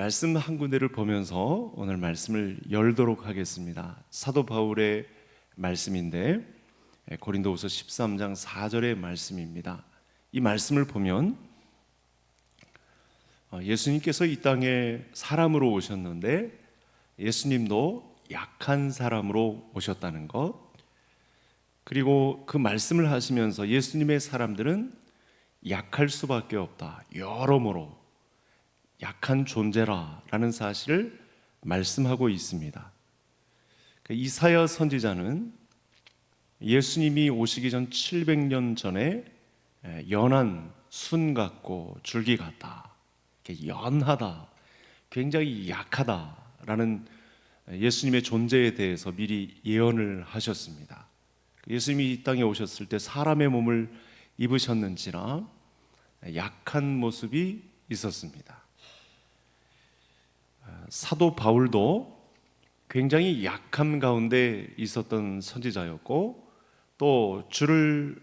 말씀 한 군데를 보면서 오늘 말씀을 열도록 하겠습니다. 사도 바울의 말씀인데 고린도후서 13장 4절의 말씀입니다. 이 말씀을 보면 예수님께서 이 땅에 사람으로 오셨는데 예수님도 약한 사람으로 오셨다는 것, 그리고 그 말씀을 하시면서 예수님의 사람들은 약할 수밖에 없다, 여러모로 약한 존재라라는 사실을 말씀하고 있습니다. 이사야 선지자는 예수님이 오시기 전 700년 전에 연한 순 같고 줄기 같다, 연하다, 굉장히 약하다라는 예수님의 존재에 대해서 미리 예언을 하셨습니다. 예수님이 이 땅에 오셨을 때 사람의 몸을 입으셨는지라 약한 모습이 있었습니다. 사도 바울도 굉장히 약함 가운데 있었던 선지자였고, 또 주를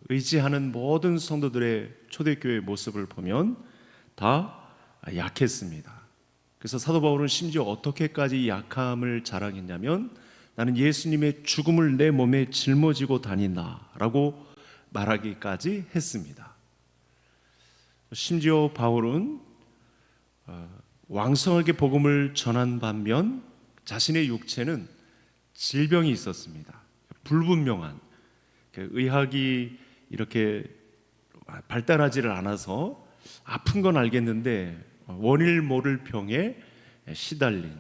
의지하는 모든 성도들의 초대교회의 모습을 보면 다 약했습니다. 그래서 사도 바울은 심지어 어떻게까지 약함을 자랑했냐면, 나는 예수님의 죽음을 내 몸에 짊어지고 다닌다라고 말하기까지 했습니다. 심지어 바울은 왕성하게 복음을 전한 반면 자신의 육체는 질병이 있었습니다. 불분명한, 의학이 이렇게 발달하지를 않아서 아픈 건 알겠는데 원일 모를 병에 시달린,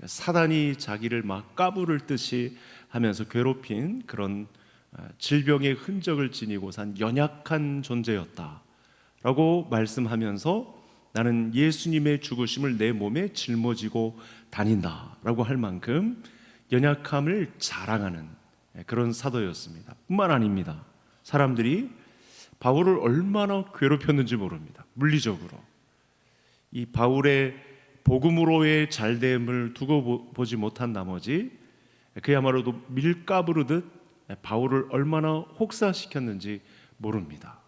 사단이 자기를 막 까부를 듯이 하면서 괴롭힌 그런 질병의 흔적을 지니고 산 연약한 존재였다라고 말씀하면서 나는 예수님의 죽으심을 내 몸에 짊어지고 다닌다라고 할 만큼 연약함을 자랑하는 그런 사도였습니다. 뿐만 아닙니다. 사람들이 바울을 얼마나 괴롭혔는지 모릅니다. 물리적으로 이 바울의 복음으로의 잘됨을 두고 보지 못한 나머지 그야말로도 밀가부르듯 바울을 얼마나 혹사시켰는지 모릅니다.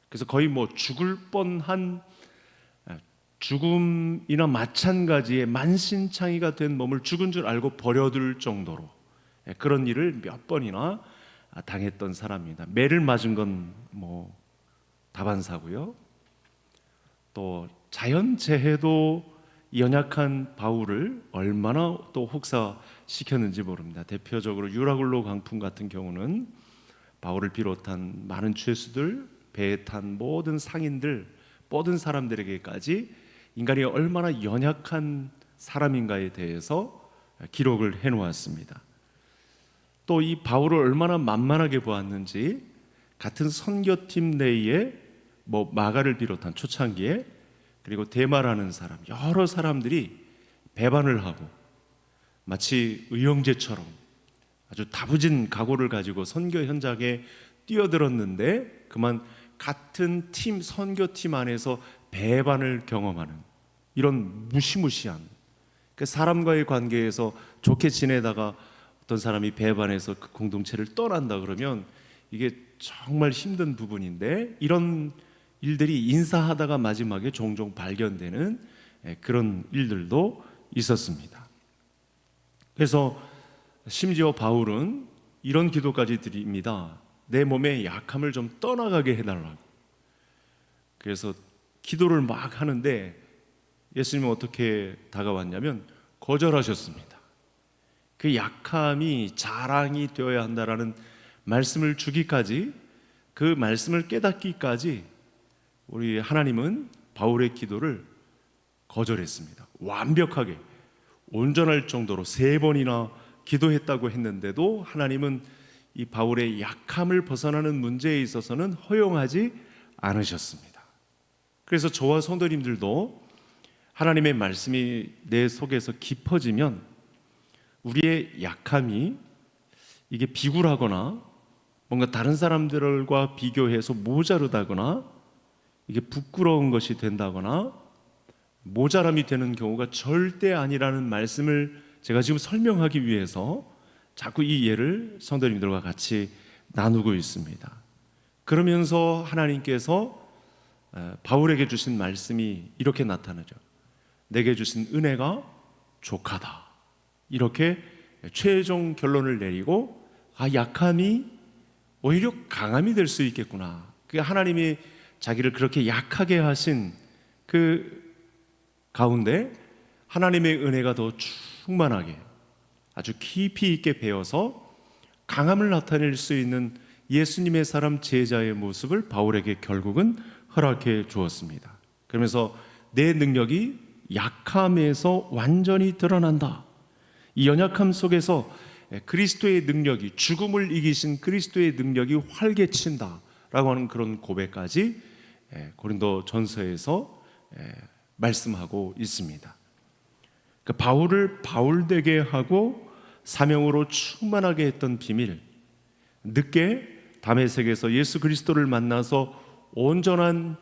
그래서 거의 죽을 뻔한, 죽음이나 마찬가지의 만신창이가 된 몸을 죽은 줄 알고 버려둘 정도로 그런 일을 몇 번이나 당했던 사람입니다. 매를 맞은 건 다반사고요. 또 자연재해도 연약한 바울을 얼마나 또 혹사시켰는지 모릅니다. 대표적으로 유라굴로 강풍 같은 경우는 바울을 비롯한 많은 죄수들, 배에 탄 모든 상인들, 모든 사람들에게까지 인간이 얼마나 연약한 사람인가에 대해서 기록을 해놓았습니다. 또 이 바울을 얼마나 만만하게 보았는지 같은 선교팀 내에 마가를 비롯한 초창기에, 그리고 데마라는 사람, 여러 사람들이 배반을 하고 마치 의형제처럼 아주 다부진 각오를 가지고 선교 현장에 뛰어들었는데 그만 같은 팀, 선교팀 안에서 배반을 경험하는 이런 무시무시한, 사람과의 관계에서 좋게 지내다가 어떤 사람이 배반해서 그 공동체를 떠난다 그러면 이게 정말 힘든 부분인데, 이런 일들이 인사하다가 마지막에 종종 발견되는 그런 일들도 있었습니다. 그래서 심지어 바울은 이런 기도까지 드립니다. 내 몸의 약함을 좀 떠나가게 해달라고. 그래서 기도를 막 하는데 예수님은 어떻게 다가왔냐면 거절하셨습니다. 그 약함이 자랑이 되어야 한다라는 말씀을 주기까지, 그 말씀을 깨닫기까지 우리 하나님은 바울의 기도를 거절했습니다. 완벽하게 온전할 정도로 3번이나 기도했다고 했는데도 하나님은 이 바울의 약함을 벗어나는 문제에 있어서는 허용하지 않으셨습니다. 그래서 저와 성도님들도 하나님의 말씀이 내 속에서 깊어지면 우리의 약함이 이게 비굴하거나 뭔가 다른 사람들과 비교해서 모자르다거나 이게 부끄러운 것이 된다거나 모자람이 되는 경우가 절대 아니라는 말씀을 제가 지금 설명하기 위해서 자꾸 이 예를 성도님들과 같이 나누고 있습니다. 그러면서 하나님께서 바울에게 주신 말씀이 이렇게 나타나죠. 내게 주신 은혜가 족하다. 이렇게 최종 결론을 내리고 약함이 오히려 강함이 될 수 있겠구나. 그게 하나님이 자기를 그렇게 약하게 하신 그 가운데 하나님의 은혜가 더 충만하게 아주 깊이 있게 배어서 강함을 나타낼 수 있는 예수님의 사람 제자의 모습을 바울에게 결국은 허락해 주었습니다. 그러면서 내 능력이 약함에서 완전히 드러난다. 이 연약함 속에서 그리스도의 능력이, 죽음을 이기신 그리스도의 능력이 활개친다 라고 하는 그런 고백까지 고린도 전서에서 말씀하고 있습니다. 바울을 바울되게 하고 사명으로 충만하게 했던 비밀, 늦게 다메섹에서 예수 그리스도를 만나서 온전한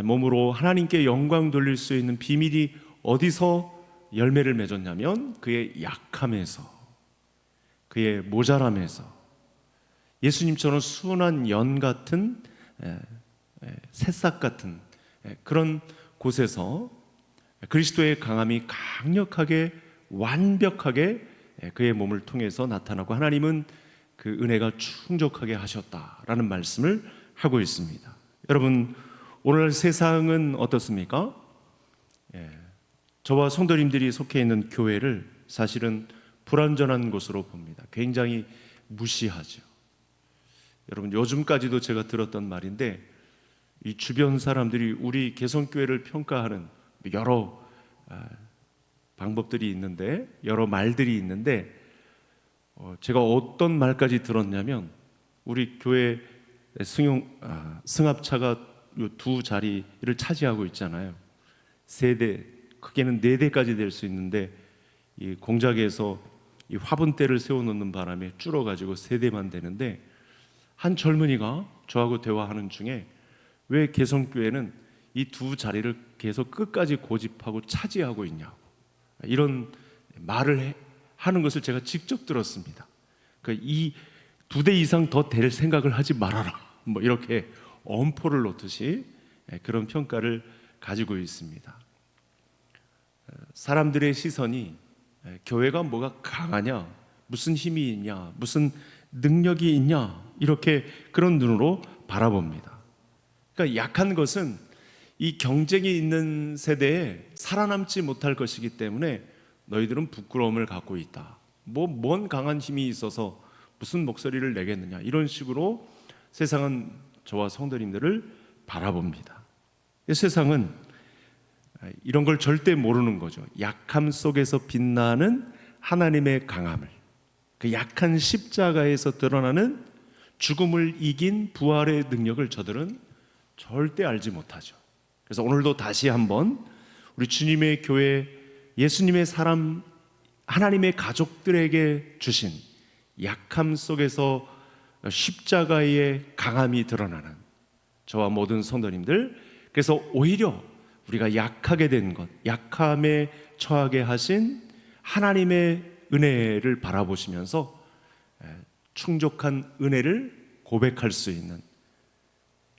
몸으로 하나님께 영광 돌릴 수 있는 비밀이 어디서 열매를 맺었냐면 그의 약함에서, 그의 모자람에서, 예수님처럼 순한 연 같은 새싹 같은 그런 곳에서 그리스도의 강함이 강력하게 완벽하게 그의 몸을 통해서 나타나고 하나님은 그 은혜가 충족하게 하셨다라는 말씀을 하고 있습니다. 여러분, 오늘 세상은 어떻습니까? 저와 성도님들이 속해 있는 교회를 사실은 불완전한 곳으로 봅니다. 굉장히 무시하죠. 여러분, 요즘까지도 제가 들었던 말인데 이 주변 사람들이 우리 개성교회를 평가하는 여러 방법들이 있는데, 여러 말들이 있는데 제가 어떤 말까지 들었냐면 우리 교회 승합차가 이 두 자리를 차지하고 있잖아요. 세 대, 크게는 네 대까지 될 수 있는데 이 공작에서 이 화분대를 세워놓는 바람에 줄어가지고 세 대만 되는데, 한 젊은이가 저하고 대화하는 중에 왜 개성교회는 이 두 자리를 계속 끝까지 고집하고 차지하고 있냐고 이런 말을 하는 것을 제가 직접 들었습니다. 그러니까 이 두 대 이상 더 될 생각을 하지 말아라, 뭐 이렇게 엄포를 놓듯이 그런 평가를 가지고 있습니다. 사람들의 시선이 교회가 뭐가 강하냐, 무슨 힘이 있냐, 무슨 능력이 있냐, 이렇게 그런 눈으로 바라봅니다. 그러니까 약한 것은 이 경쟁이 있는 세대에 살아남지 못할 것이기 때문에 너희들은 부끄러움을 갖고 있다. 뭔 강한 힘이 있어서 무슨 목소리를 내겠느냐, 이런 식으로 세상은 저와 성도님들을 바라봅니다. 세상은 이런 걸 절대 모르는 거죠. 약함 속에서 빛나는 하나님의 강함을, 그 약한 십자가에서 드러나는 죽음을 이긴 부활의 능력을 저들은 절대 알지 못하죠. 그래서 오늘도 다시 한번 우리 주님의 교회, 예수님의 사람, 하나님의 가족들에게 주신 약함 속에서 십자가의 강함이 드러나는 저와 모든 성도님들, 그래서 오히려 우리가 약하게 된 것, 약함에 처하게 하신 하나님의 은혜를 바라보시면서 충족한 은혜를 고백할 수 있는,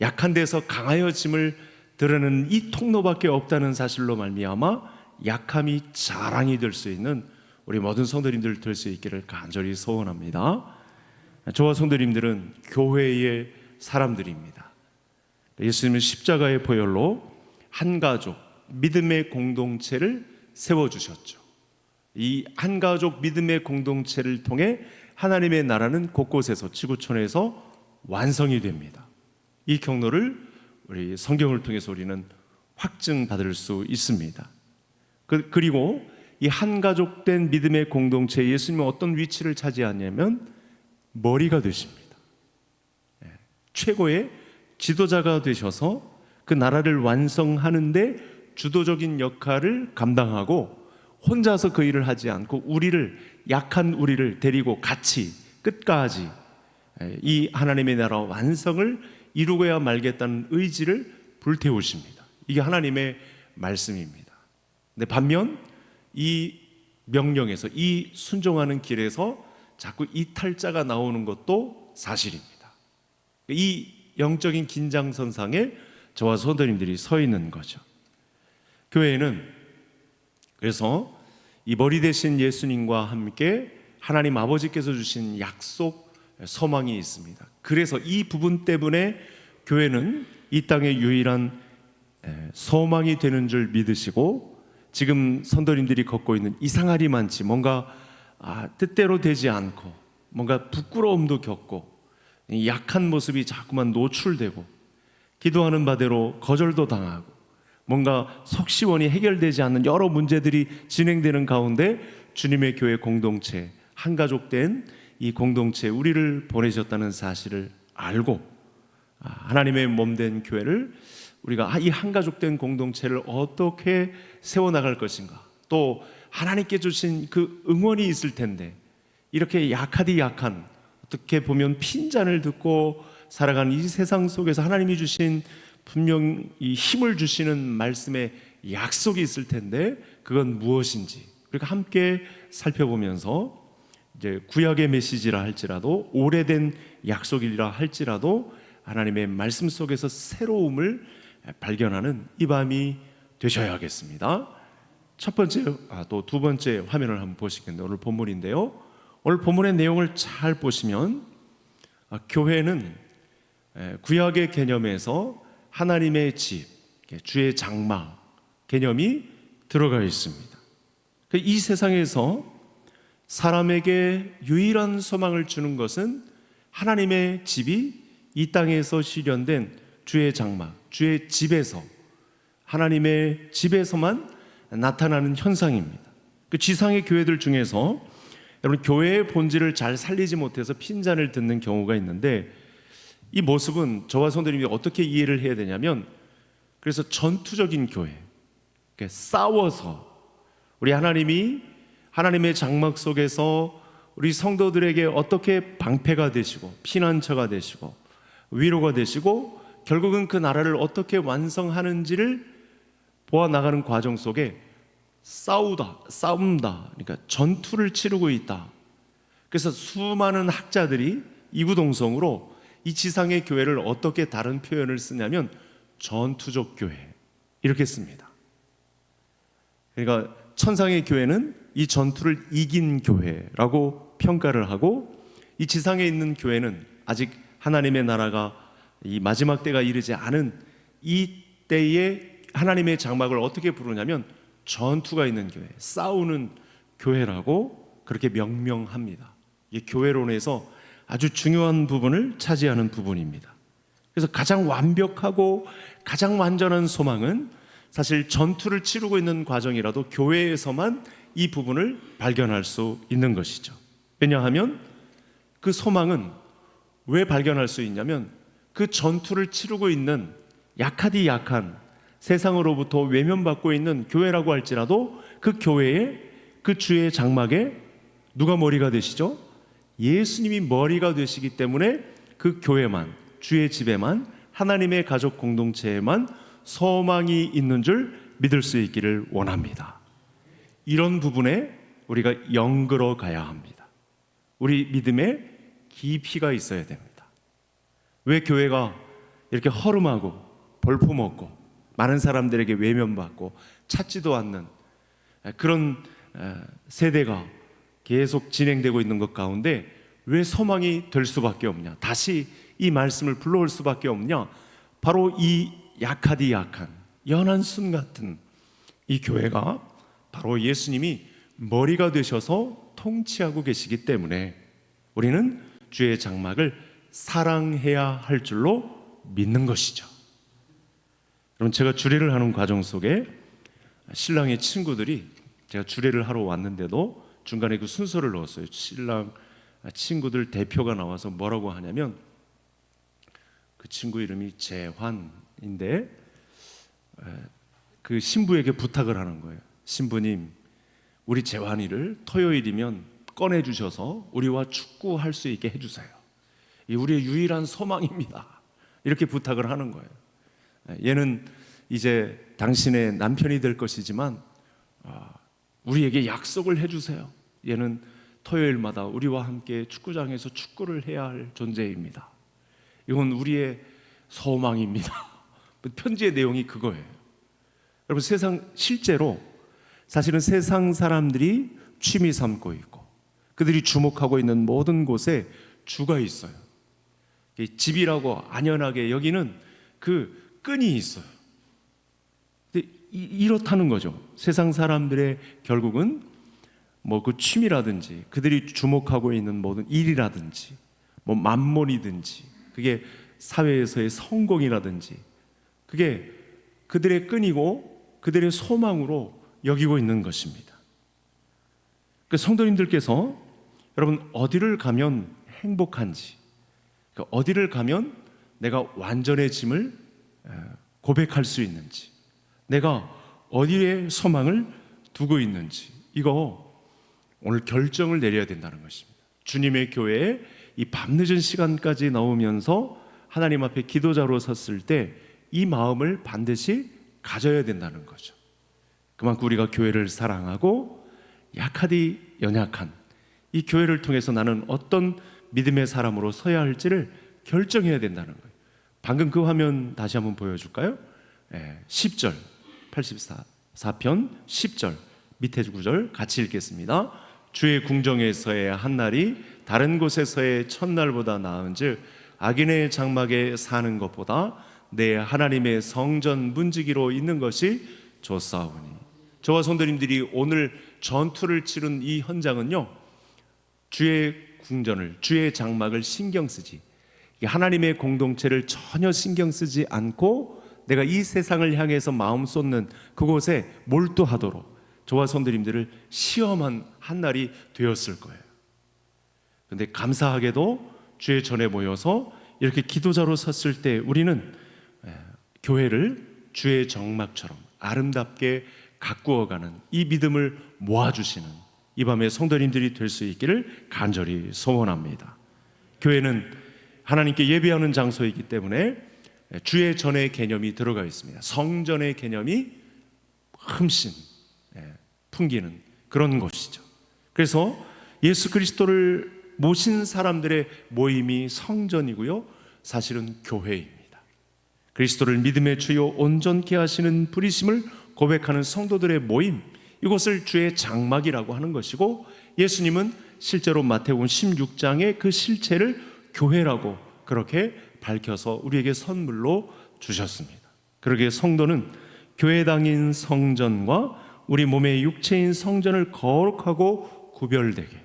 약한 데서 강하여짐을 드러내는 이 통로밖에 없다는 사실로 말미암아 약함이 자랑이 될 수 있는 우리 모든 성도님들 될 수 있기를 간절히 소원합니다. 저와 성도님들은 교회의 사람들입니다. 예수님은 십자가의 보혈로 한 가족, 믿음의 공동체를 세워주셨죠. 이 한 가족 믿음의 공동체를 통해 하나님의 나라는 곳곳에서, 지구촌에서 완성이 됩니다. 이 경로를 우리 성경을 통해서 우리는 확증받을 수 있습니다. 그리고 이 한 가족된 믿음의 공동체에 예수님은 어떤 위치를 차지하냐면 머리가 되십니다. 최고의 지도자가 되셔서 그 나라를 완성하는데 주도적인 역할을 감당하고, 혼자서 그 일을 하지 않고 약한 우리를 데리고 같이 끝까지 이 하나님의 나라 완성을 이루고야 말겠다는 의지를 불태우십니다. 이게 하나님의 말씀입니다. 근데 반면 이 명령에서, 이 순종하는 길에서 자꾸 이탈자가 나오는 것도 사실입니다. 이 영적인 긴장선상에 저와 성도님들이 서 있는 거죠. 교회에는 그래서 이 머리 대신 예수님과 함께 하나님 아버지께서 주신 약속 소망이 있습니다. 그래서 이 부분 때문에 교회는 이 땅의 유일한 소망이 되는 줄 믿으시고, 지금 선도님들이 걷고 있는 이상하리 많지 뭔가 뜻대로 되지 않고 뭔가 부끄러움도 겪고 약한 모습이 자꾸만 노출되고 기도하는 바대로 거절도 당하고 뭔가 속시원히 해결되지 않는 여러 문제들이 진행되는 가운데 주님의 교회 공동체, 한가족된 이 공동체에 우리를 보내셨다는 사실을 알고 하나님의 몸된 교회를 우리가 이 한가족된 공동체를 어떻게 세워나갈 것인가, 또 하나님께 주신 그 응원이 있을 텐데 이렇게 약하디 약한, 어떻게 보면 핀잔을 듣고 살아가는 이 세상 속에서 하나님이 주신 분명 이 힘을 주시는 말씀의 약속이 있을 텐데 그건 무엇인지, 그러니까 함께 살펴보면서 이제 구약의 메시지라 할지라도 오래된 약속이라 할지라도 하나님의 말씀 속에서 새로움을 발견하는 이 밤이 되셔야겠습니다. 첫 번째, 또 두 번째 화면을 한번 보시겠는데 오늘 본문인데요. 오늘 본문의 내용을 잘 보시면 교회는 구약의 개념에서 하나님의 집, 주의 장막 개념이 들어가 있습니다. 이 세상에서 사람에게 유일한 소망을 주는 것은 하나님의 집이 이 땅에서 실현된 주의 장막, 주의 집에서, 하나님의 집에서만 나타나는 현상입니다. 그 지상의 교회들 중에서 여러분 교회의 본질을 잘 살리지 못해서 핀잔을 듣는 경우가 있는데, 이 모습은 저와 성도님이 어떻게 이해를 해야 되냐면, 그래서 전투적인 교회, 싸워서 우리 하나님이 하나님의 장막 속에서 우리 성도들에게 어떻게 방패가 되시고 피난처가 되시고 위로가 되시고 결국은 그 나라를 어떻게 완성하는지를 보아 나가는 과정 속에 싸움다, 그러니까 전투를 치르고 있다. 그래서 수많은 학자들이 이구동성으로 이 지상의 교회를 어떻게 다른 표현을 쓰냐면 전투적 교회 이렇게 씁니다. 그러니까 천상의 교회는 이 전투를 이긴 교회라고 평가를 하고, 이 지상에 있는 교회는 아직 하나님의 나라가 이 마지막 때가 이르지 않은 이 때에 하나님의 장막을 어떻게 부르냐면 전투가 있는 교회, 싸우는 교회라고 그렇게 명명합니다. 이게 교회론에서 아주 중요한 부분을 차지하는 부분입니다. 그래서 가장 완벽하고 가장 완전한 소망은 사실 전투를 치르고 있는 과정이라도 교회에서만 이 부분을 발견할 수 있는 것이죠. 왜냐하면 그 소망은 왜 발견할 수 있냐면 그 전투를 치르고 있는 약하디 약한 세상으로부터 외면받고 있는 교회라고 할지라도 그 교회에, 그 주의 장막에 누가 머리가 되시죠? 예수님이 머리가 되시기 때문에 그 교회만, 주의 집에만, 하나님의 가족 공동체에만 소망이 있는 줄 믿을 수 있기를 원합니다. 이런 부분에 우리가 연결어 가야 합니다. 우리 믿음에 깊이가 있어야 됩니다. 왜 교회가 이렇게 허름하고 볼품없고 많은 사람들에게 외면받고 찾지도 않는 그런 세대가 계속 진행되고 있는 것 가운데 왜 소망이 될 수밖에 없냐, 다시 이 말씀을 불러올 수밖에 없냐, 바로 이 약하디 약한 연한 순 같은 이 교회가 바로 예수님이 머리가 되셔서 통치하고 계시기 때문에 우리는 주의 장막을 사랑해야 할 줄로 믿는 것이죠. 여러분, 제가 주례를 하는 과정 속에 신랑의 친구들이, 제가 주례를 하러 왔는데도 중간에 그 순서를 넣었어요. 신랑 친구들 대표가 나와서 뭐라고 하냐면, 그 친구 이름이 재환인데 그 신부에게 부탁을 하는 거예요. 신부님, 우리 재환이를 토요일이면 꺼내주셔서 우리와 축구할 수 있게 해주세요. 이 우리의 유일한 소망입니다. 이렇게 부탁을 하는 거예요. 얘는 이제 당신의 남편이 될 것이지만 우리에게 약속을 해주세요. 얘는 토요일마다 우리와 함께 축구장에서 축구를 해야 할 존재입니다. 이건 우리의 소망입니다. 편지의 내용이 그거예요. 여러분, 실제로 사실은 세상 사람들이 취미 삼고 있고 그들이 주목하고 있는 모든 곳에 주가 있어요. 집이라고 안연하게 여기는 그 끈이 있어요. 근데 이렇다는 거죠. 세상 사람들의 결국은 뭐 그 취미라든지 그들이 주목하고 있는 모든 일이라든지 뭐 만몬이든지 그게 사회에서의 성공이라든지 그게 그들의 끈이고 그들의 소망으로 여기고 있는 것입니다. 그 성도님들께서 여러분 어디를 가면 행복한지, 어디를 가면 내가 완전해짐을 고백할 수 있는지, 내가 어디에 소망을 두고 있는지, 이거 오늘 결정을 내려야 된다는 것입니다. 주님의 교회에 이 밤늦은 시간까지 나오면서 하나님 앞에 기도자로 섰을 때 이 마음을 반드시 가져야 된다는 거죠. 그만큼 우리가 교회를 사랑하고 약하디 연약한 이 교회를 통해서 나는 어떤 믿음의 사람으로 서야 할지를 결정해야 된다는 거예요. 방금 그 화면 다시 한번 보여줄까요? 10절 84편 10절 밑에 구절 같이 읽겠습니다. 주의 궁정에서의 한날이 다른 곳에서의 첫날보다 나은즉 악인의 장막에 사는 것보다 내 하나님의 성전 문지기로 있는 것이 좋사오니. 저와 성도님들이 오늘 전투를 치른 이 현장은요, 주의 궁전을, 주의 장막을 신경 쓰지, 하나님의 공동체를 전혀 신경 쓰지 않고 내가 이 세상을 향해서 마음 쏟는 그곳에 몰두하도록 저와 성도님들을 시험한 한날이 되었을 거예요. 그런데 감사하게도 주의 전에 모여서 이렇게 기도자로 섰을 때 우리는 교회를 주의 정막처럼 아름답게 가꾸어가는 이 믿음을 모아주시는 이 밤에 성도님들이 될 수 있기를 간절히 소원합니다. 교회는 하나님께 예배하는 장소이기 때문에 주의 전의 개념이 들어가 있습니다. 성전의 개념이 흠씬 풍기는 그런 곳이죠. 그래서 예수 그리스도를 모신 사람들의 모임이 성전이고요, 사실은 교회입니다. 그리스도를 믿음의 주요 온전케 하시는 부리심을 고백하는 성도들의 모임, 이것을 주의 장막이라고 하는 것이고, 예수님은 실제로 마태복음 16장의 그 실체를 교회라고 그렇게 밝혀서 우리에게 선물로 주셨습니다. 그러기에 성도는 교회당인 성전과 우리 몸의 육체인 성전을 거룩하고 구별되게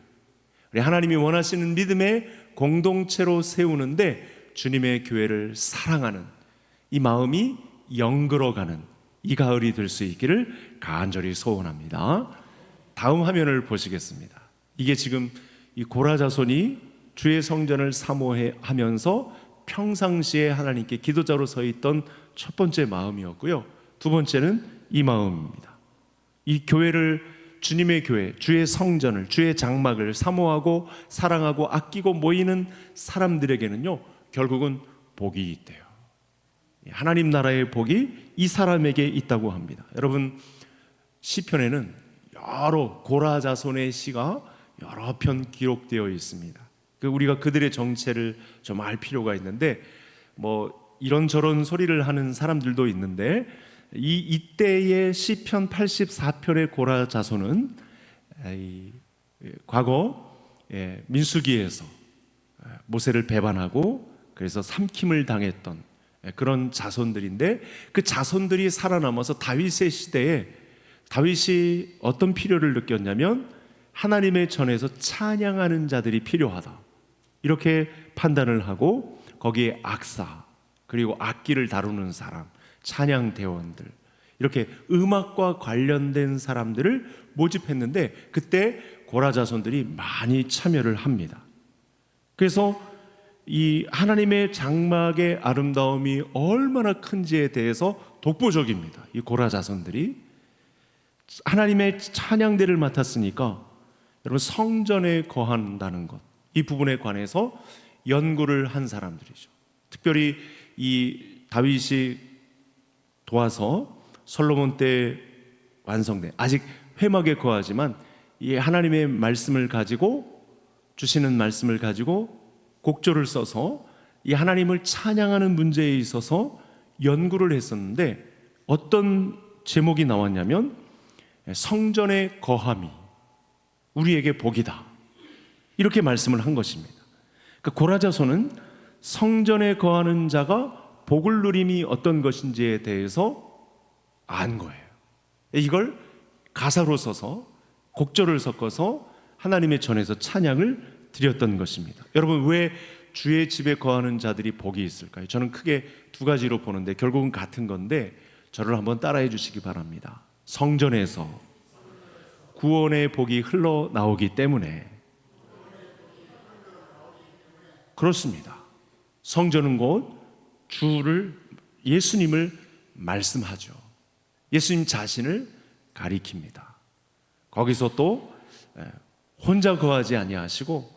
우리 하나님이 원하시는 믿음의 공동체로 세우는데 주님의 교회를 사랑하는 이 마음이 영글어가는 이 가을이 될 수 있기를 간절히 소원합니다. 다음 화면을 보시겠습니다. 이게 지금 이 고라자손이 주의 성전을 사모하면서 평상시에 하나님께 기도자로 서 있던 첫 번째 마음이었고요, 두 번째는 이 마음입니다. 이 교회를, 주님의 교회, 주의 성전을, 주의 장막을 사모하고 사랑하고 아끼고 모이는 사람들에게는요, 결국은 복이 있대요. 하나님 나라의 복이 이 사람에게 있다고 합니다. 여러분, 시편에는 여러 고라 자손의 시가 여러 편 기록되어 있습니다. 우리가 그들의 정체를 좀 알 필요가 있는데, 뭐 이런저런 소리를 하는 사람들도 있는데, 이때의 시편 84편의 고라 자손은 과거 민수기에서 모세를 배반하고 그래서 삼킴을 당했던 그런 자손들인데, 그 자손들이 살아남아서 다윗의 시대에 다윗이 어떤 필요를 느꼈냐면 하나님의 전에서 찬양하는 자들이 필요하다, 이렇게 판단을 하고 거기에 악사, 그리고 악기를 다루는 사람, 찬양 대원들, 이렇게 음악과 관련된 사람들을 모집했는데 그때 고라 자손들이 많이 참여를 합니다. 그래서 이 하나님의 장막의 아름다움이 얼마나 큰지에 대해서 독보적입니다. 이 고라 자손들이 하나님의 찬양대를 맡았으니까 여러분, 성전에 거한다는 것, 이 부분에 관해서 연구를 한 사람들이죠. 특별히 이 다윗이 도와서 솔로몬 때 완성된, 아직 회막에 거하지만 이 하나님의 말씀을 가지고, 주시는 말씀을 가지고 곡조를 써서 이 하나님을 찬양하는 문제에 있어서 연구를 했었는데 어떤 제목이 나왔냐면 성전의 거함이 우리에게 복이다, 이렇게 말씀을 한 것입니다. 그러니까 고라자손은 성전에 거하는 자가 복을 누림이 어떤 것인지에 대해서 안 거예요. 이걸 가사로 써서 곡절을 섞어서 하나님의 전에서 찬양을 드렸던 것입니다. 여러분, 왜 주의 집에 거하는 자들이 복이 있을까요? 저는 크게 두 가지로 보는데 결국은 같은 건데 저를 한번 따라해 주시기 바랍니다. 성전에서 구원의 복이 흘러나오기 때문에. 그렇습니다. 성전은 곧 예수님을 말씀하죠. 예수님 자신을 가리킵니다. 거기서 또 혼자 거하지 아니하시고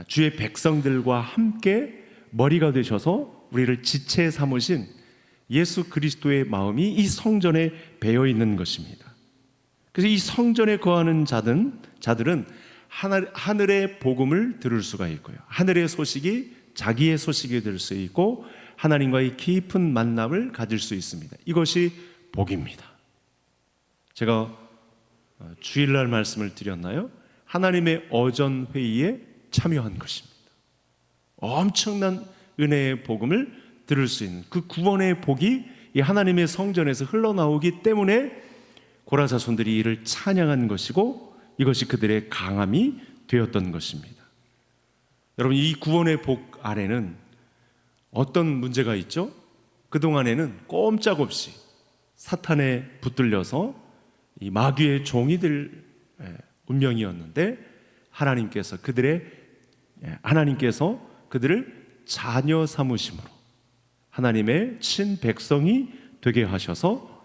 주의 백성들과 함께 머리가 되셔서 우리를 지체 삼으신 예수 그리스도의 마음이 이 성전에 배어 있는 것입니다. 그래서 이 성전에 거하는 자들은 하늘의 복음을 들을 수가 있고요, 하늘의 소식이 자기의 소식이 될 수 있고 하나님과의 깊은 만남을 가질 수 있습니다. 이것이 복입니다. 제가 주일날 말씀을 드렸나요? 하나님의 어전 회의에 참여한 것입니다. 엄청난 은혜의 복음을 들을 수 있는 그 구원의 복이 이 하나님의 성전에서 흘러나오기 때문에 고라자손들이 이를 찬양한 것이고 이것이 그들의 강함이 되었던 것입니다. 여러분, 이 구원의 복 안에는 어떤 문제가 있죠? 그동안에는 꼼짝없이 사탄에 붙들려서 이 마귀의 종이 될 운명이었는데 하나님께서 그들을 자녀 삼으심으로 하나님의 친백성이 되게 하셔서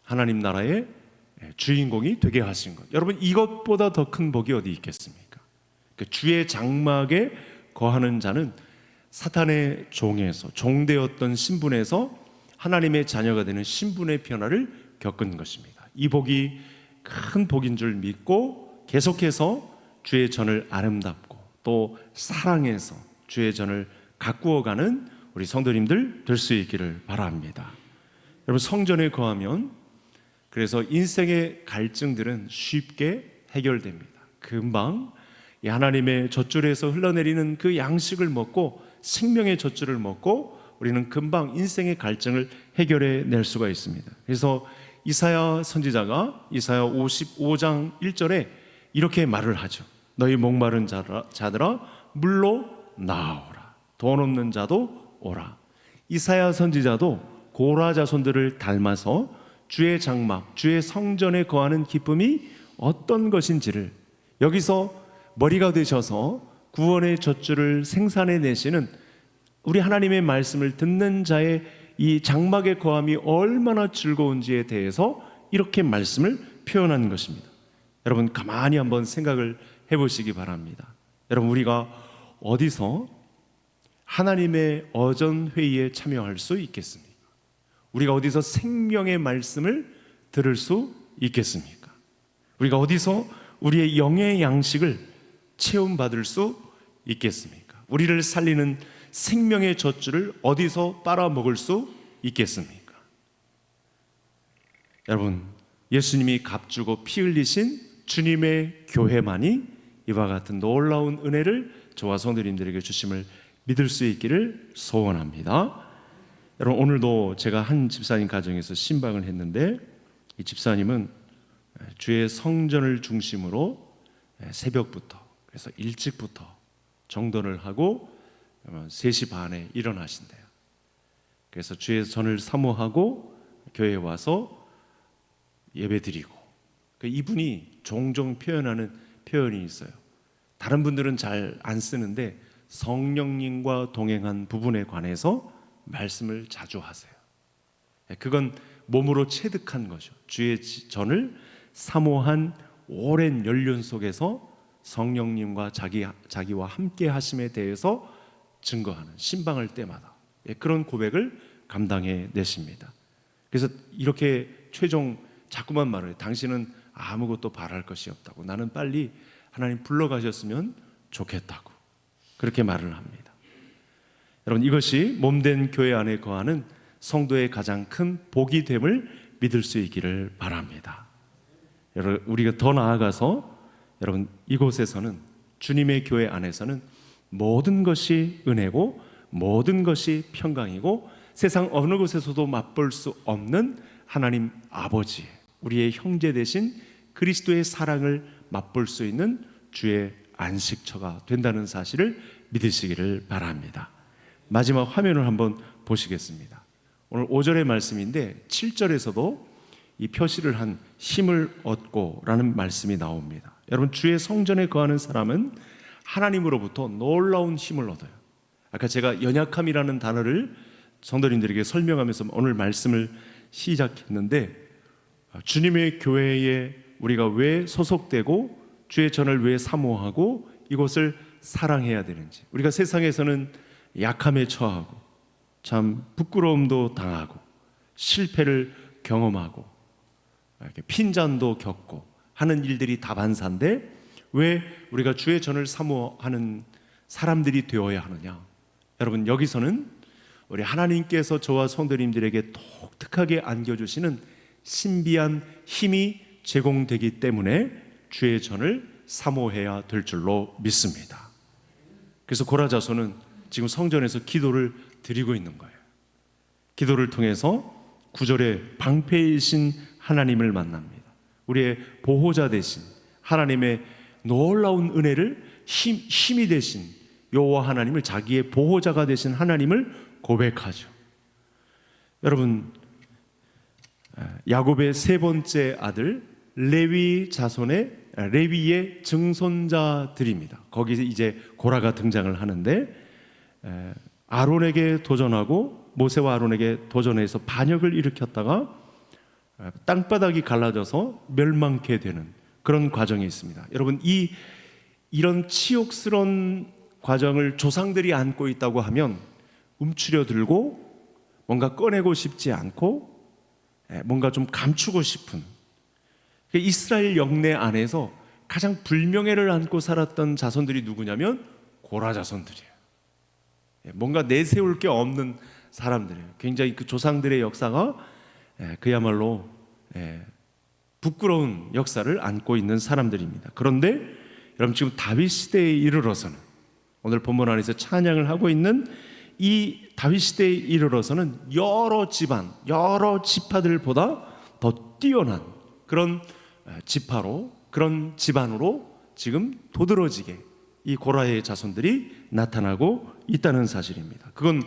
하나님 나라의 주인공이 되게 하신 것. 여러분, 이것보다 더 큰 복이 어디 있겠습니까? 주의 장막에 거하는 자는 사탄의 종되었던 신분에서 하나님의 자녀가 되는 신분의 변화를 겪은 것입니다. 이 복이 큰 복인 줄 믿고 계속해서 주의 전을 아름답고 또 사랑해서 주의 전을 가꾸어가는 우리 성도님들 될 수 있기를 바랍니다. 여러분, 성전에 거하면 그래서 인생의 갈증들은 쉽게 해결됩니다. 금방 이 하나님의 젖줄에서 흘러내리는 그 양식을 먹고 생명의 젖줄을 먹고 우리는 금방 인생의 갈증을 해결해 낼 수가 있습니다. 그래서 이사야 선지자가 이사야 55장 1절에 이렇게 말을 하죠. 너희 목마른 자들아 물로 나오라. 돈 없는 자도 오라. 이사야 선지자도 고라 자손들을 닮아서 주의 장막, 주의 성전에 거하는 기쁨이 어떤 것인지를 여기서 머리가 되셔서 구원의 젖줄을 생산해 내시는 우리 하나님의 말씀을 듣는 자의 이 장막의 거함이 얼마나 즐거운지에 대해서 이렇게 말씀을 표현한 것입니다. 여러분, 가만히 한번 생각을 해보시기 바랍니다. 여러분, 우리가 어디서 하나님의 어전 회의에 참여할 수 있겠습니까? 우리가 어디서 생명의 말씀을 들을 수 있겠습니까? 우리가 어디서 우리의 영의 양식을 체험받을 수 있겠습니까? 우리를 살리는 생명의 젖줄을 어디서 빨아먹을 수 있겠습니까? 여러분, 예수님이 값주고 피 흘리신 주님의 교회만이 이와 같은 놀라운 은혜를 저와 성도님들에게 주심을 믿을 수 있기를 소원합니다. 여러분, 오늘도 제가 한 집사님 가정에서 신방을 했는데 이 집사님은 주의 성전을 중심으로 새벽부터, 그래서 일찍부터 정돈을 하고 3시 반에 일어나신대요. 그래서 주의 전을 사모하고 교회에 와서 예배드리고, 이분이 종종 표현하는 표현이 있어요. 다른 분들은 잘 안 쓰는데 성령님과 동행한 부분에 관해서 말씀을 자주 하세요. 그건 몸으로 체득한 거죠. 주의 전을 사모한 오랜 연륜 속에서 성령님과 자기와 함께 하심에 대해서 증거하는, 신방할 때마다 그런 고백을 감당해 내십니다. 그래서 이렇게 최종 자꾸만 말을 해요. 당신은 아무것도 바랄 것이 없다고, 나는 빨리 하나님 불러가셨으면 좋겠다고 그렇게 말을 합니다. 여러분, 이것이 몸된 교회 안에 거하는 성도의 가장 큰 복이 됨을 믿을 수 있기를 바랍니다. 여러분, 우리가 더 나아가서 여러분, 이곳에서는, 주님의 교회 안에서는 모든 것이 은혜고 모든 것이 평강이고 세상 어느 곳에서도 맛볼 수 없는 하나님 아버지, 우리의 형제 되신 그리스도의 사랑을 맛볼 수 있는 주의 안식처가 된다는 사실을 믿으시기를 바랍니다. 마지막 화면을 한번 보시겠습니다. 오늘 5절의 말씀인데 7절에서도 이 표시를 한 힘을 얻고 라는 말씀이 나옵니다. 여러분, 주의 성전에 거하는 사람은 하나님으로부터 놀라운 힘을 얻어요. 아까 제가 연약함이라는 단어를 성도님들에게 설명하면서 오늘 말씀을 시작했는데, 주님의 교회에 우리가 왜 소속되고 주의 전을 왜 사모하고 이곳을 사랑해야 되는지, 우리가 세상에서는 약함에 처하고 참 부끄러움도 당하고 실패를 경험하고 핀잔도 겪고 하는 일들이 다반사인데 왜 우리가 주의 전을 사모하는 사람들이 되어야 하느냐? 여러분, 여기서는 우리 하나님께서 저와 성도님들에게 독특하게 안겨주시는 신비한 힘이 제공되기 때문에 주의 전을 사모해야 될 줄로 믿습니다. 그래서 고라자손은 지금 성전에서 기도를 드리고 있는 거예요. 기도를 통해서 9절에 방패이신 하나님을 만납니다. 우리의 보호자 되신 하나님의 놀라운 은혜를 힘이 되신 여호와 하나님을, 자기의 보호자가 되신 하나님을 고백하죠. 여러분, 야곱의 세 번째 아들 레위 자손의 레위의 증손자들입니다. 거기서 이제 고라가 등장을 하는데, 아론에게 도전하고 모세와 아론에게 도전해서 반역을 일으켰다가 땅바닥이 갈라져서 멸망케 되는 그런 과정이 있습니다. 여러분, 이런 치욕스러운 과정을 조상들이 안고 있다고 하면 움츠려 들고 뭔가 꺼내고 싶지 않고 뭔가 좀 감추고 싶은, 이스라엘 영내 안에서 가장 불명예를 안고 살았던 자손들이 누구냐면 고라 자손들이에요. 뭔가 내세울 게 없는 사람들이에요. 굉장히 그 조상들의 역사가 그야말로 부끄러운 역사를 안고 있는 사람들입니다. 그런데 여러분, 지금 다윗 시대에 이르러서는, 오늘 본문 안에서 찬양을 하고 있는 이 다윗 시대에 이르러서는 여러 집안, 여러 지파들보다 더 뛰어난 그런 지파로, 그런 집안으로 지금 도드러지게 이 고라의 자손들이 나타나고 있다는 사실입니다. 그건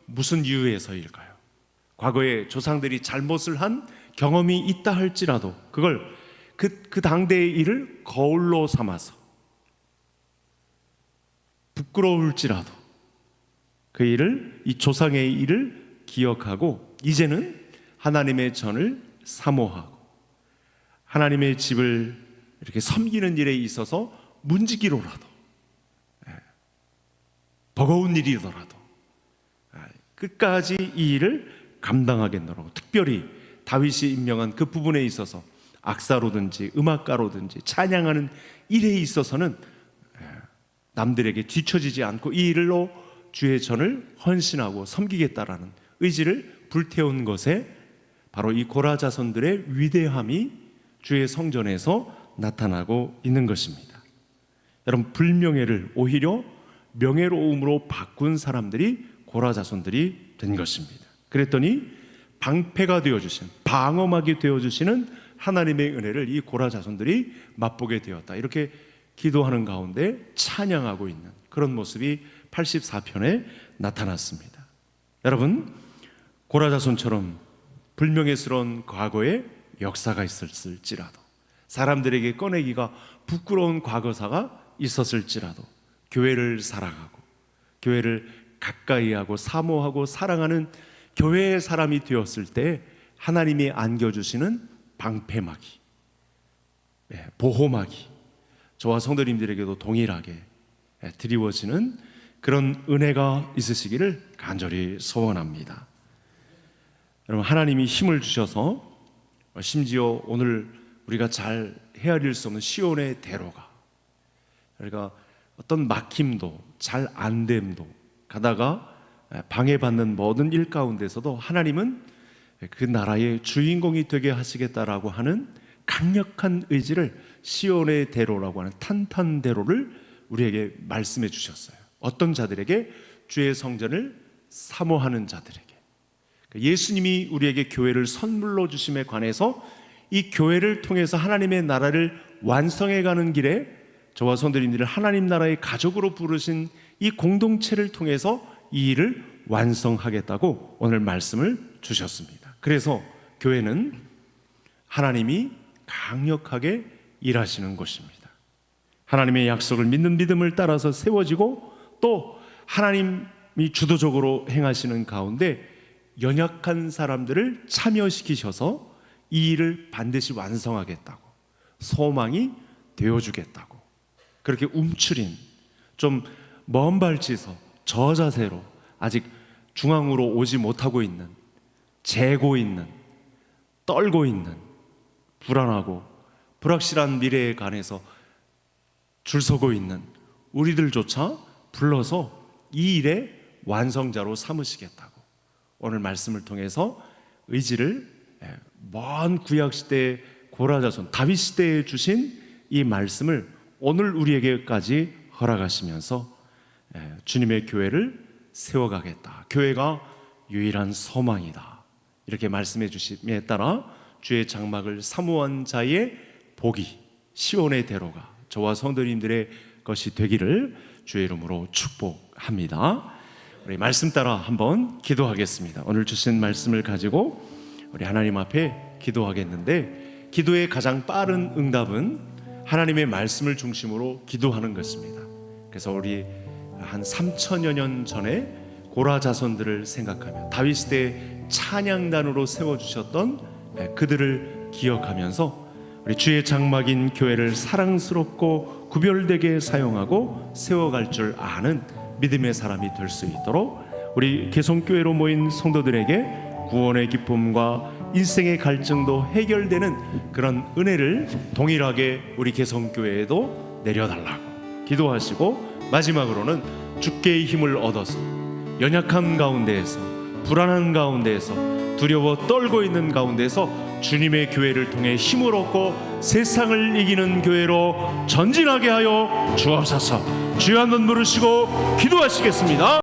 무슨 이유에서일까요? 과거에 조상들이 잘못을 한 경험이 있다 할지라도 그걸 그 당대의 일을 거울로 삼아서 부끄러울지라도 그 일을, 이 조상의 일을 기억하고 이제는 하나님의 전을 사모하고 하나님의 집을 이렇게 섬기는 일에 있어서 문지기로라도, 버거운 일이더라도 끝까지 이 일을 감당하겠노라고, 특별히 다윗이 임명한 그 부분에 있어서 악사로든지 음악가로든지 찬양하는 일에 있어서는 남들에게 뒤처지지 않고 이 일로 주의 전을 헌신하고 섬기겠다라는 의지를 불태운 것에 바로 이 고라 자손들의 위대함이 주의 성전에서 나타나고 있는 것입니다. 여러분, 불명예를 오히려 명예로움으로 바꾼 사람들이 고라 자손들이 된 것입니다. 그랬더니 방패가 되어주신, 방어막이 되어주시는 하나님의 은혜를 이 고라 자손들이 맛보게 되었다, 이렇게 기도하는 가운데 찬양하고 있는 그런 모습이 84편에 나타났습니다. 여러분, 고라 자손처럼 불명예스러운 과거에 역사가 있었을지라도, 사람들에게 꺼내기가 부끄러운 과거사가 있었을지라도 교회를 사랑하고 교회를 가까이하고 사모하고 사랑하는 교회의 사람이 되었을 때 하나님이 안겨주시는 방패막이, 보호막이 저와 성도님들에게도 동일하게 드리워지는 그런 은혜가 있으시기를 간절히 소원합니다. 여러분, 하나님이 힘을 주셔서 심지어 오늘 우리가 잘 헤아릴 수 없는 시온의 대로가, 그러니까 어떤 막힘도 잘 안됨도 가다가 방해받는 모든 일 가운데서도 하나님은 그 나라의 주인공이 되게 하시겠다라고 하는 강력한 의지를 시온의 대로라고 하는 탄탄대로를 우리에게 말씀해 주셨어요. 어떤 자들에게? 주의 성전을 사모하는 자들에게. 예수님이 우리에게 교회를 선물로 주심에 관해서 이 교회를 통해서 하나님의 나라를 완성해가는 길에 저와 성도님들을 하나님 나라의 가족으로 부르신 이 공동체를 통해서 이 일을 완성하겠다고 오늘 말씀을 주셨습니다. 그래서 교회는 하나님이 강력하게 일하시는 곳입니다. 하나님의 약속을 믿는 믿음을 따라서 세워지고 또 하나님이 주도적으로 행하시는 가운데 연약한 사람들을 참여시키셔서 이 일을 반드시 완성하겠다고, 소망이 되어주겠다고, 그렇게 움츠린 좀 먼 발치에서 저자세로 아직 중앙으로 오지 못하고 있는, 재고 있는, 떨고 있는, 불안하고 불확실한 미래에 관해서 줄 서고 있는 우리들조차 불러서 이 일의 완성자로 삼으시겠다고 오늘 말씀을 통해서 의지를 먼 구약시대의 고라자손 다윗 시대에 주신 이 말씀을 오늘 우리에게까지 허락하시면서 주님의 교회를 세워가겠다, 교회가 유일한 소망이다, 이렇게 말씀해 주심에 따라 주의 장막을 사모한 자의 복이, 시온의 대로가 저와 성도님들의 것이 되기를 주의 이름으로 축복합니다. 우리 말씀 따라 한번 기도하겠습니다. 오늘 주신 말씀을 가지고 우리 하나님 앞에 기도하겠는데, 기도의 가장 빠른 응답은 하나님의 말씀을 중심으로 기도하는 것입니다. 그래서 우리 한 3000여 년 전에 고라 자손들을 생각하며 다윗 시대 찬양단으로 세워주셨던 그들을 기억하면서 우리 주의 장막인 교회를 사랑스럽고 구별되게 사용하고 세워갈 줄 아는 믿음의 사람이 될 수 있도록 우리 개성교회로 모인 성도들에게 구원의 기쁨과 인생의 갈증도 해결되는 그런 은혜를 동일하게 우리 개성교회에도 내려달라고 기도하시고, 마지막으로는 주께의 힘을 얻어서 연약한 가운데에서, 불안한 가운데에서, 두려워 떨고 있는 가운데서 주님의 교회를 통해 힘을 얻고 세상을 이기는 교회로 전진하게 하여 주옵소서. 주여 한번 부르시고 기도하시겠습니다.